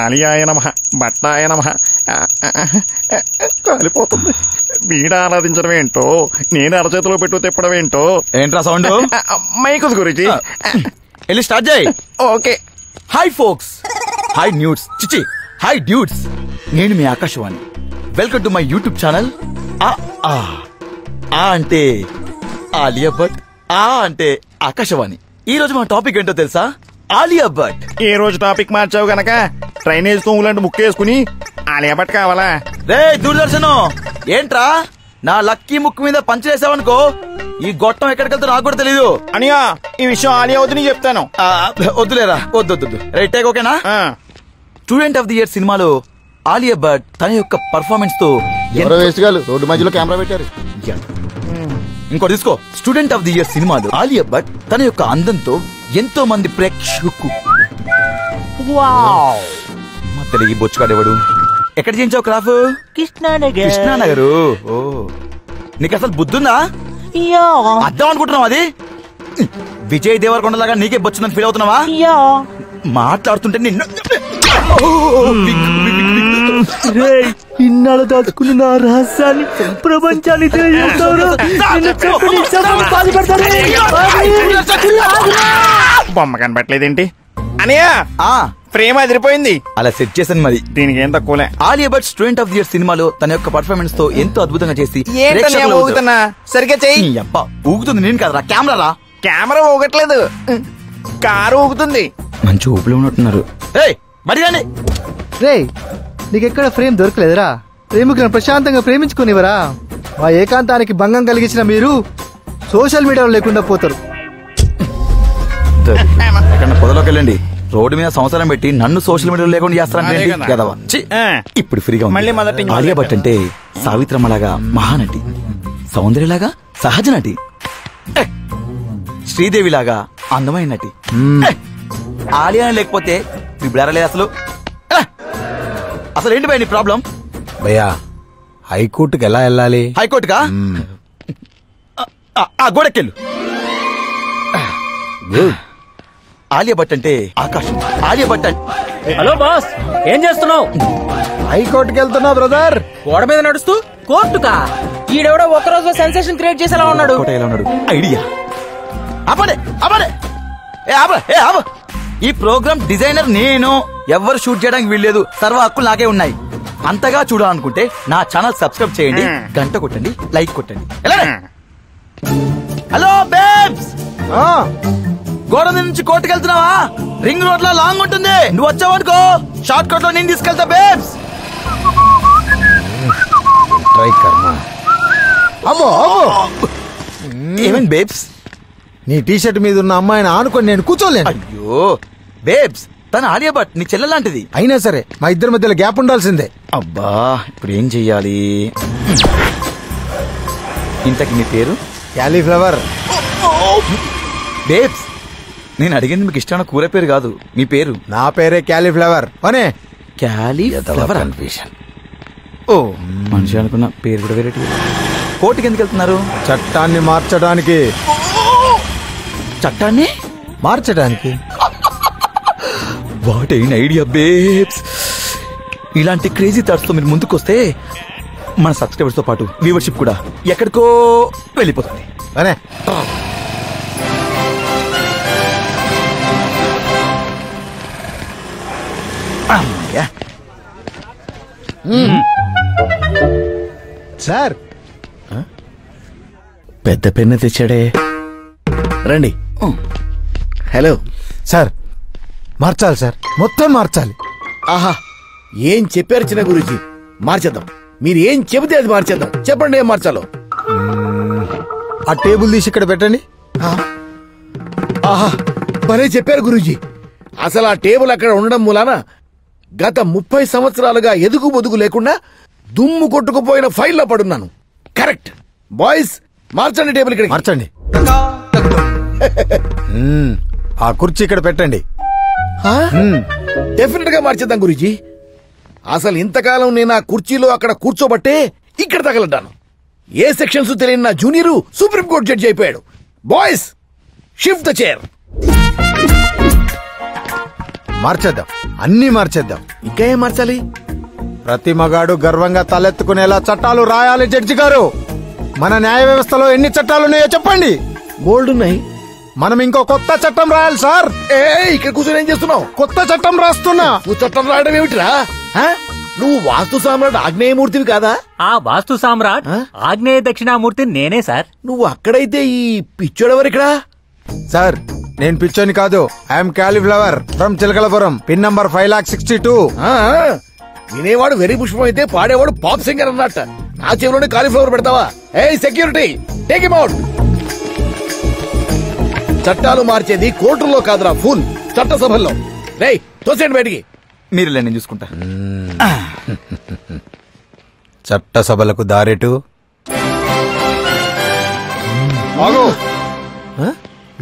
ఆలియాయ నమః, బట్టాయ నమః. కాలిపోతుంది. వీడ ఆరాధించడం ఏంటో, నేను అరచేతిలో పెట్టు తిప్పడం ఏంటో. ఏంట్రా సౌండ్? మైకుస్ గురించి వెళ్ళి స్టార్ట్ చేయి. Okay. Hi folks, hi nudes, చిచి హాయ్ డ్యూడ్స్. నేను మీ Akashvani. Welcome to my YouTube channel. ఆ అంటే ఆలియా భట్, ఆ అంటే ఆకాశవాణి. ఈ రోజు మన టాపిక్ ఏంటో తెలుసా? ఆలియా భట్. ఈ రోజు టాపిక్ మార్చావు గనక డ్రైనేజ్ తోములాంటి ముక్కు వేసుకుని ఆలియా భట్ కావాలా? రే దూరదర్శన్, ఏంట్రా నా లక్కీ ముక్కు మీద పంచలేసావనుకో ఈ గొట్టం ఎక్కడికి వెళ్తా నాకు కూడా తెలీదు. అనియా, ఈ విషయం ఆలియా వద్దు చెప్తాను. వద్దులేరా, వద్దు. రైట్ టేక్ ఓకేనా? స్టూడెంట్ ఆఫ్ ది ఇయర్ సినిమాలో ఆలియా భట్ తన యొక్క పర్ఫార్మెన్స్ తో రోడ్డు మధ్యలో కెమెరా పెట్టారు. ఇంకోటి తీసుకో. స్టూడెంట్ ఆఫ్ ది ఇయర్ సినిమాలో ఆలియా భట్ తన యొక్క అందంతో ఎంతో మంది ప్రేక్షకు తెలుగు బొచ్చుకాడేవాడు. ఎక్కడ చేయించావు క్రాఫ్? కృష్ణానగర్. ఓ, నీకు అసలు బుద్ధుందా? అర్థం అనుకుంటున్నావు అది? విజయ్ దేవరకొండ లాగా నీకే బొచ్చుందని ఫీల్ అవుతున్నావా? మాట్లాడుతుంటే నిన్ను ఇన్నాళ్ళు దాచుకున్న నా రహస్యాన్ని ప్రపంచానికి బొమ్మ కనబట్టలేదేంటి అనియా? ఫ్రేమ్ అదిరిపోయింది. అలా సెట్ చేశాను మరి. దీనికి ఏం తక్కువలే. Alia Bhatt student of the year సినిమాలో తన యొక్క పర్ఫార్మెన్స్ తో ఎంతో అద్భుతంగా చేసి సరిగ్గా చెయ్యి. అబ్బా ఊగుతుంది నేను కదరా, కెమెరా రా. కెమెరా ఊగట్లేదు, కారు ఊగుతుంది. మంచి ఊపిలో ఉన్నట్టున్నారు. రే, నీకెక్కడ ఫ్రేమ్ దొరకలేదురా? ప్రేమికులను ప్రశాంతంగా ప్రేమించుకునివరా? మా ఏకాంతానికి భంగం కలిగించిన మీరు సోషల్ మీడియాలో లేకుండా పోతారు. పొదలోకి వెళ్ళండి. రోడ్డు మీద సంవత్సరం పెట్టి నన్ను సోషల్ మీడియాలో లేకుండా చేస్తారంటే ఇప్పుడు ఫ్రీగా. ఆలియా భట్ అంటే సావిత్రమ్మలాగా మహానటి, సౌందర్యలాగా సహజ నటి, శ్రీదేవిలాగా అందమైన నటి. ఆలియా లేకపోతే బిడారలేదు అసలు. అసలు ఏంటి భయ నీ ప్రాబ్లం? భయ్యా, హైకోర్టుకి ఎలా వెళ్ళాలి? హైకోర్టుగా? గోడకెళ్ళు. ఆలియా భట్ అంటే ఆకాశం. ఆలియా భట్ అంటే హలో బాస్, ఏం చేస్తున్నావు? హైకోర్టుకి వెళ్తున్నా బ్రదర్. గోడ మీద నడుస్తూ కోర్టుకా? ఈడెవడో ఒక్కరోజు సెన్సేషన్ క్రియేట్ చేసేలా ఉన్నాడు. ఐడియా. ఈ ప్రోగ్రామ్ డిజైనర్ నేను. ఎవరు షూట్ చేయడానికి వీల్లేదు, సర్వ హక్కులు నాకే ఉన్నాయి. అంతగా చూడాలనుకుంటే నా ఛానల్ సబ్స్క్రైబ్ చేయండి, గంట కొట్టండి, లైక్ కొట్టండి. హలో బేబ్స్, గోడ నుంచి కోర్టుకు వెళ్తున్నావా? రింగ్ రోడ్ లో లాంగ్ ఉంటుంది, నువ్వు వచ్చావనుకో షార్ట్ కట్ లో నేను తీసుకెళ్తా బేబ్స్. ఏమైంది బేబ్స్? నీ టీషర్ట్ మీద ఉన్న అమ్మాయిని ఆనుకొని నేను కూర్చోలేను. అయ్యో బేబ్స్, తన ఆలియా భట్ నీ చెల్లె లాంటిది. అయినా సరే మా ఇద్దరి మధ్యలో గ్యాప్ ఉండాల్సిందే. అబ్బా, ఇప్పుడు ఏం చెయ్యాలి? ఇంతకి నీ పేరు? క్యాలీఫ్లవర్. బేబ్స్, నేను అడిగింది మీకు ఇష్టమైన కూర పేరు కాదు, మీ పేరు. నా పేరే క్యాలీఫ్లవర్. అనే క్యాలీఫ్లవర్ కన్ఫ్యూషన్. ఓ, మనిషి అనుకున్న పేరు కూడా వేరే. కోర్టుకి ఎందుకు వెళ్తున్నారు? చట్టాన్ని మార్చడానికి. చట్టాన్ని మార్చడానికి? What an idea babes. ఇలాంటి క్రేజీ థాట్స్ తో మీరు ముందుకొస్తే మన సబ్స్క్రైబర్స్ తో పాటు వ్యూవర్షిప్ కూడా ఎక్కడికో వెళ్ళిపోతుంది. అనే సార్, పెద్ద పెన్ను తెచ్చాడే, రండి. హలో సార్, మార్చాలి సార్, మొత్తం మార్చాలి. ఆహా, ఏం చెప్పారు చిన్న గురూజీ? మార్చేద్దాం. మీరు ఏం చెబితే అది మార్చేద్దాం. చెప్పండి ఏం మార్చాలో. ఆ టేబుల్ తీసి ఇక్కడ పెట్టండి. ఆహా, భలే చెప్పారు గురూజీ. అసలు ఆ టేబుల్ అక్కడ ఉండడం మూలాన గత 30 సంవత్సరాలుగా ఎదుగు బొదుగు లేకుండా దుమ్ము కొట్టుకుపోయిన ఫైల్లో పడున్నాను. కరెక్ట్ బాయ్స్, మార్చండి టేబుల్ ఇక్కడ. మార్చండి. ఆ కుర్చీ ఇక్కడ పెట్టండి. డెఫినెట్ గా మార్చేద్దాం గురూజీ. అసలు ఇంతకాలం నేను ఆ కుర్చీలో అక్కడ కూర్చోబట్టే ఇక్కడ తగలడ్డాను. ఏ సెక్షన్స్ తెలియని నా జూనియర్ సుప్రీంకోర్టు జడ్జి అయిపోయాడు. Boys, shift the chair. మార్చేద్దాం, అన్నీ మార్చేద్దాం. ఇంకా ఏం మార్చాలి? ప్రతి మగాడు గర్వంగా తలెత్తుకునేలా చట్టాలు రాయాలి. జడ్జి గారు, మన న్యాయ వ్యవస్థలో ఎన్ని చట్టాలున్నాయో చెప్పండి. బోల్డ్ ఉన్నాయి. మనం ఇంకో కొత్త చట్టం రాయాలి సార్. ఇక్కడ కూర్చొని ఏం చేస్తున్నావు? కొత్త చట్టం రాస్తున్నా. నువ్వు చట్టం రాయడం ఏమిటిరా? నువ్వు వాస్తు సామ్రాట్ ఆగ్నేయమూర్తివి కాదా? ఆ వాస్తు సామ్రాట్ ఆగ్నేయ దక్షిణామూర్తి నేనే సార్. నువ్వు అక్కడైతే ఈ పిచ్చోడెవరు ఇక్కడ? సార్, నేను పిచ్చోని కాదు. I'm cauliflower from Chilakalapuram. Pin number 5,62,000. వినేవాడు వెరీ పుష్పం అయితే పాడేవాడు పాప్ సింగర్ అన్నట్ట. నా చెవిలోనే కాలీఫ్లవర్ పెడతావా? Security, take him out. చట్టాలు మార్చేది కోర్టుల్లో కాదురా, ఫుల్ చట్టసభల్లో. రేయ్, తోసేయండి బయటికి. మీరు నేను చూసుకుంటా. చట్టసభలకు దారేటు.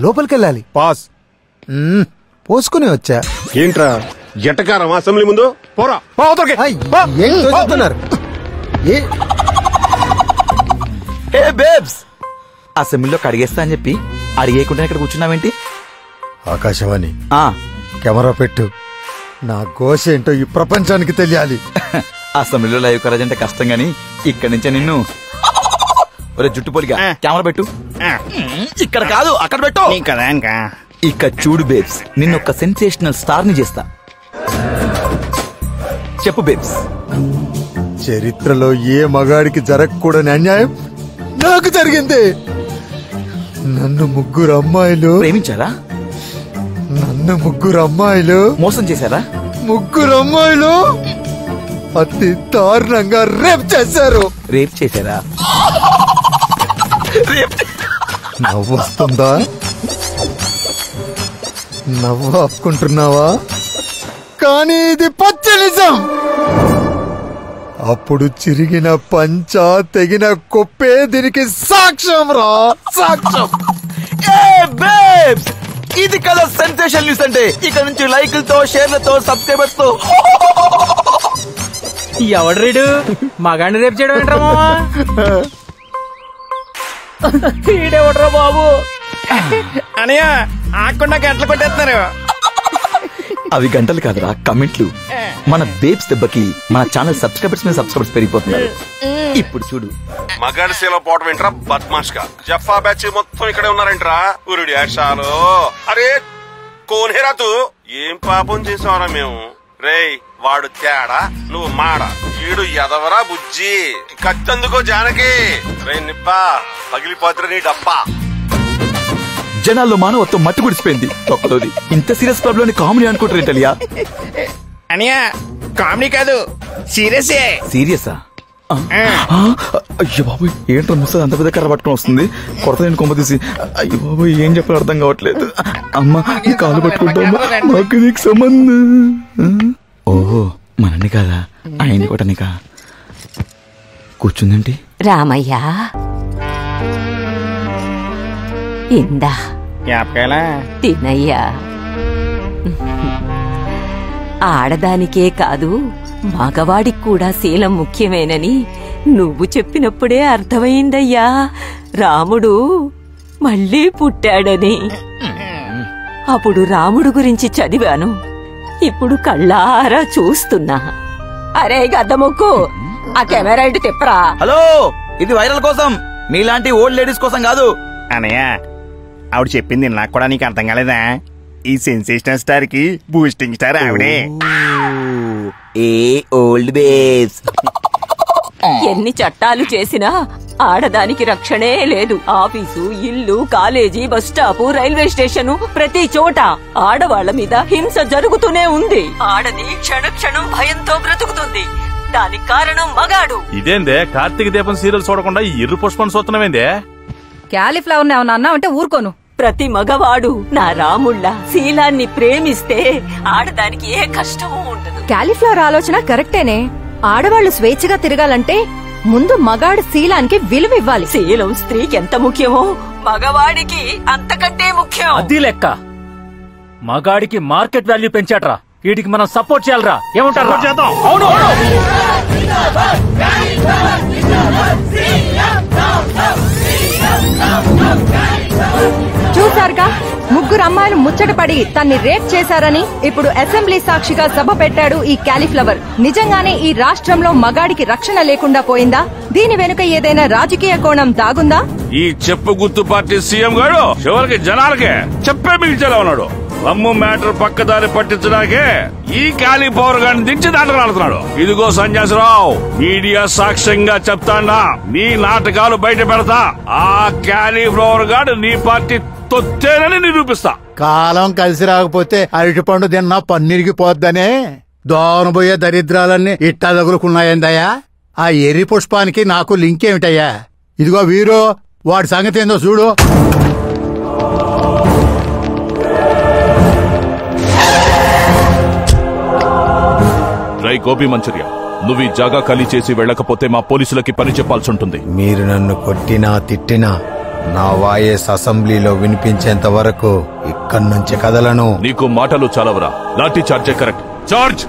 లోపలికెళ్ళాలి. పాస్. పోసుకుని వచ్చా. ఏంట్రా జటకారం అసెంబ్లీ ముందు? పోరా. ఏం తోస్తున్నారు? ఏ బేబ్స్, అసెంబ్లీలో కడిగేస్తా అని చెప్పి అడిగేయకుండా ఇక్కడ కూర్చున్నావేంటి? ఆకాశవాణి, కెమెరా పెట్టు. నా ఘోష ఏంటో ఈ ప్రపంచానికి తెలియాలి. అసెంబ్లీలో లైవ్ కరేజ్ అంటే కష్టం గాని ఇక్కడి నుంచే నిన్ను ఒరే జుట్టు పోలిగా కెమెరా పెట్టు. ఇక్కడ కాదు, అక్కడ పెట్టు కదా. ఇంకా ఇక చూడు బేబ్స్, నిన్ను ఒక సెన్సేషనల్ స్టార్ ని చేస్తా. చెప్పు బేబ్స్. చరిత్రలో ఏ మగాడికి జరగకూడని అన్యాయం నాకు జరిగింది. నన్ను ముగ్గురు అమ్మాయిలు ప్రేమించారా? మోసం చేశారా? ముగ్గురు అమ్మాయిలు అతి దారుణంగా రేప్ చేశారు. రేప్ చేశారా? నవ్వు వస్తుందా? నవ్వు ఆపుకుంటున్నావా? కానీ ఇది పచ్చ నిజం. అప్పుడు చిరిగిన పంచ, తెగిన కొప్పే దీనికి సాక్ష్యం రా, సాక్ష్యం. ఇది కదా సెన్సేషన్ న్యూస్ అంటే. ఇక్కడ నుంచి లైకులతో, షేర్లతో, సబ్స్క్రైబర్స్ తో. ఎవడు రీడు మగాడిని రేపు చేయడం ఏంట్రా? ఈడెవడ్రా బాబు? అనయ్య ఆకుండా గంటలు కొట్టేస్తున్నారు. అవి గంటలు కాదురా, కమెంట్లు. మన బేబ్స్ దెబ్బకి మన ఛానల్ సబ్స్క్రైబర్స్ మీద సబ్స్క్రైబర్స్ పెరిగిపోతున్నారు. ఇప్పుడు చూడు. మగాడి సేలో పోవటం ఏంట్రా బద్మాష్ గా? జఫా బ్యాచ్ మొత్తం ఇక్కడే ఉన్నారంట్రా. ఉరుడి ఆశాలు. అరే కోనేరా తూ, ఏం పాపం చేసావరా మేము? రేయ్, వాడు తేడా, నువ్వు మాడ. ఈడు ఎదవరా బుజ్జి. కత్తందుకో జానకి. రే నిప్పా, పగిలిపోతురా నీ డబ్బా. జనాల్లో మానవత్వం మట్టి గుడిచిపోయింది. ఒక్కలోది ఇంత సీరియస్ క్లబ్ లోని కామెడీ అనుకుంటారు ఇటలియా? అనయ్య కామెడీ కాదు, సీరియసే. సీరియసా? అయ్యో బాబు, ఏంటో ముసలి అంత పెద్ద కర్ర పట్టుకుని వస్తుంది. కొరత నేను కొమ్మ తీసి. అయ్యో బాబు, ఏం చెప్పాలో అర్థం కావట్లేదు. అమ్మా, ఈ కాలు పట్టుకుంటామా? మాకు నీకు సంబంధం. ఓహో, మనని కాదా, ఆయన్ని కొట్టనికా. కూర్చుందేంటి? రామయ్య, ఇందా తినయ్యా. ఆడదానికే కాదు, మగవాడికి కూడా శీలం ముఖ్యమేనని నువ్వు చెప్పినప్పుడే అర్థమైందయ్యా. రాముడు మళ్ళీ పుట్టాడని. అప్పుడు రాముడు గురించి చదివాను, ఇప్పుడు కళ్ళారా చూస్తున్నా. అరే గద్దముక్కు, ఆ కెమెరా ఇటు తిప్పరా. హలో, ఇది వైరల్ కోసం, మీలాంటి ఓల్డ్ లేడీస్ కోసం కాదు. అనయ్య, ఆవిడ చెప్పింది నాకు కూడా నీకు అర్థం కాలేదా? ఈ సెన్సేషనల్ స్టార్ కి బూస్టింగ్ స్టార్ ఆవిడే. ఏ ఓల్డ్ బేబ్స్. ఎన్ని చట్టాలు చేసినా ఆడదానికి రక్షణే లేదు. ఆఫీసు, ఇల్లు, college, bus stop, railway station, ప్రతి చోట ఆడవాళ్ల మీద హింస జరుగుతూనే ఉంది. ఆడది క్షణక్షణం భయంతో బ్రతుకుతుంది. దానికి కారణం మగాడు. ఇదేందే కార్తీక దీపం సీరియల్ చూడకుండా ఇర్రు పుష్పం చూస్తున్నామేందే? క్యాలీఫ్లవర్ ఏమన్నా అన్నా అంటే ఊరుకోను. ప్రతి మగవాడు నా రాముళ్ళ శీలాన్ని ప్రేమిస్తే ఆడదానికి ఏ కష్టమూ ఉండదు. క్యాలీఫ్లవర్ ఆలోచన కరెక్టేనే. ఆడవాళ్లు స్వేచ్ఛగా తిరగాలంటే ముందు మగాడి శీలానికి విలువ ఇవ్వాలి. శీలం స్త్రీకి ఎంత ముఖ్యమో మగవాడికి అంతకంటే ముఖ్యం. అది లెక్క. మగాడికి మార్కెట్ వాల్యూ పెంచాడ్రా, వీటికి మనం సపోర్ట్ చేయాలరా. ఏమంటారు? చేద్దాం. అవును. చూసారుగా, ముగ్గురు అమ్మాయిలు ముచ్చటపడి తన్ని రేప్ చేశారని ఇప్పుడు అసెంబ్లీ సాక్షిగా సభ పెట్టాడు ఈ క్యాలీఫ్లవర్. నిజంగానే ఈ రాష్ట్రంలో మగాడికి రక్షణ లేకుండా పోయిందా? దీని వెనుక ఏదైనా రాజకీయ కోణం దాగుందా? ఈ చెప్పు గుర్తు పార్టీ సీఎం గారు చివరికి జనాలకే చెప్పే మిగిల్చేలా ఉన్నాడు. అమ్ము మ్యాటర్ పక్కదారి పట్టించడానికే ఈ క్యాలీఫ్లవర్ గారిని దించి నాటకాడుతున్నాడు. ఇదిగో సన్యాసరావు, మీడియా సాక్ష్యంగా చెప్తాండా, నీ నాటకాలు బయట పెడతా. ఆ క్యాలీఫ్లవర్ గారు నీ పార్టీ తొత్తేనని నిరూపిస్తా. కాలం కలిసి రాకపోతే అరటిపండు తిన్నా పన్నీరికి పోద్దనే దోనబోయే దరిద్రాలన్నీ ఇట్టా తగులుకున్నాయందయ్యా. ఆ ఎర్రి పుష్పానికి నాకు లింక్ ఏమిటయ్యా? ఇదిగో వీరు, వాడి సంగతి ఏందో చూడు. రై గోపి మంచర్య, నువ్వు ఈ జాగా ఖాళీ చేసి వెళ్ళకపోతే మా పోలీసులకి పని చెప్పాల్సి ఉంటుంది. మీరు నన్ను కొట్టినా తిట్టినా నా వాయిస్ అసెంబ్లీలో వినిపించేంత వరకు ఇక్కడి నుంచి కదలను. నీకు మాటలు చాలవరా? లాఠీ చార్జే కరెక్ట్. చార్జ్!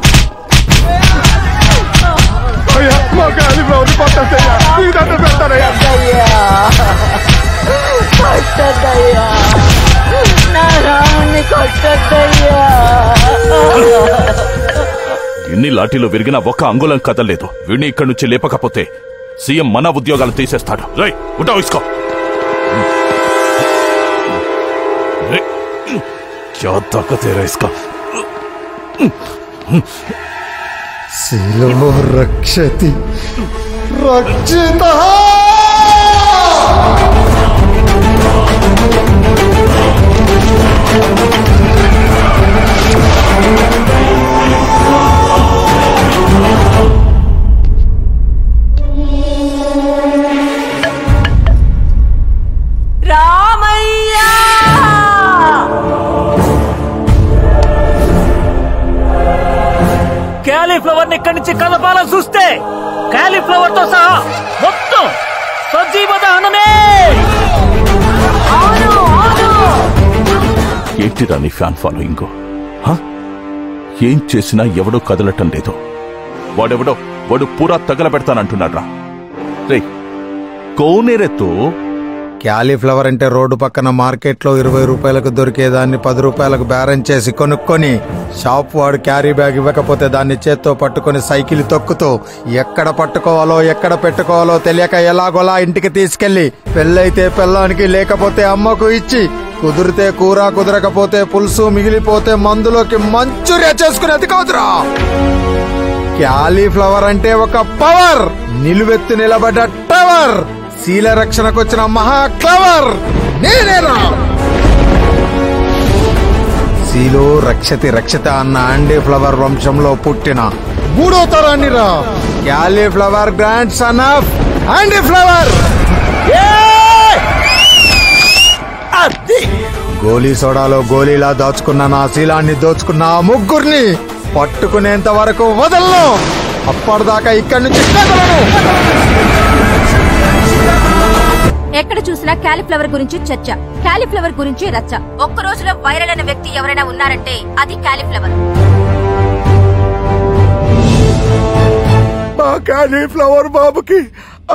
ఎన్ని లాఠీలు విరిగినా ఒక్క అంగుళం కదలేదు. వీడిని ఇక్కడి నుంచి లేపకపోతే సీఎం మన ఉద్యోగాలు తీసేస్తాడు. రై ఉటా ఇసుకో. क्या ताकत है इसका? శిలో రక్షతి రక్షితః. క్యాలీఫ్లవర్ ని ఇక్కడి నుంచి కలపాలని చూస్తే క్యాలీఫ్లవర్ తో సహా మొత్తం సజీవ దహనమే. ఏంటిరా నీ ఫ్యాన్ ఫాలోయింగ్? ఏం చేసినా ఎవడో కదలటం లేదు. వాడు పూరా తగలబెడతానంటున్నాడ్రా. రే కోనేరెత్తు. క్యాలీఫ్లవర్ అంటే రోడ్డు పక్కన మార్కెట్లో 20 రూపాయలకు దొరికేదాన్ని 10 రూపాయలకు బేరం చేసి కొనుక్కొని షాప్ వాడు క్యారీ బ్యాగ్ ఇవ్వకపోతే దాన్ని చేత్తో పట్టుకొని సైకిల్ తొక్కుతూ ఎక్కడ పట్టుకోవాలో ఎక్కడ పెట్టుకోవాలో తెలియక ఎలాగోలా ఇంటికి తీసుకెళ్లి పెళ్ళైతే పెళ్ళానికి లేకపోతే అమ్మకు ఇచ్చి కుదిరితే కూర కుదరకపోతే పులుసు మిగిలిపోతే మందులోకి మంచూరియా చేసుకునేది కాదురా. క్యాలీఫ్లవర్ అంటే ఒక పవర్, నిలువెత్తు నిలబడ్డ టవర్, శీల రక్షణకు వచ్చిన మహా క్లవర్ నేనేరా. శీలో రక్షతి రక్షిత అన్న ఆండీఫ్లవర్ వంశంలో పుట్టిన 3వ తరాన్ని రా. Cauliflower grandson of Andy Flower. గోలీ సోడాలో గోలీలా దాచుకున్న నా శీలాన్ని దోచుకున్న ఆ ముగ్గురిని పట్టుకునేంత వరకు వదలను. అప్పటిదాకా ఇక్కడి నుంచి ఎక్కడ చూసినా క్యాలీఫ్లవర్ గురించి చర్చ, క్యాలీఫ్లవర్ గురించి రచ్చ. ఒక్క రోజులో వైరల్ అయిన వ్యక్తి ఎవరైనా ఉన్నారంటే అది క్యాలీఫ్లవర్. మా క్యాలీఫ్లవర్ బాబుకి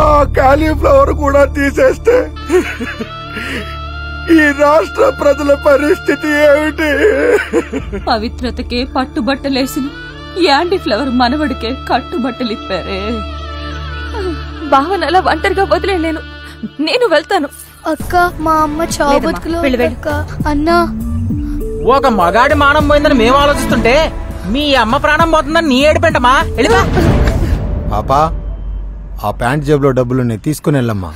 ఆ క్యాలీఫ్లవర్ కూడా తీసేస్తే ఈ రాష్ట్ర ప్రజల పరిస్థితి ఏమిటి? పవిత్రతకే పట్టుబట్టలేసిన యాండీఫ్లవర్ మనవడికే కట్టుబట్టలిప్పారే. భావనలా ఒంటరిగా వదిలేను, నేను వెళ్తాను. అక్క, మా అమ్మ చావు బతుకులో అక్క. అన్నా, ఒక మగాడి మానం పోయిందని మేము ఆలోచిస్తుంటే మీ అమ్మ ప్రాణం పోతుందని నీ ఏడిపెంటమా? పాపా, ఆ ప్యాంట్ జేబులో డబ్బులు తీసుకుని వెళ్ళమ్మా.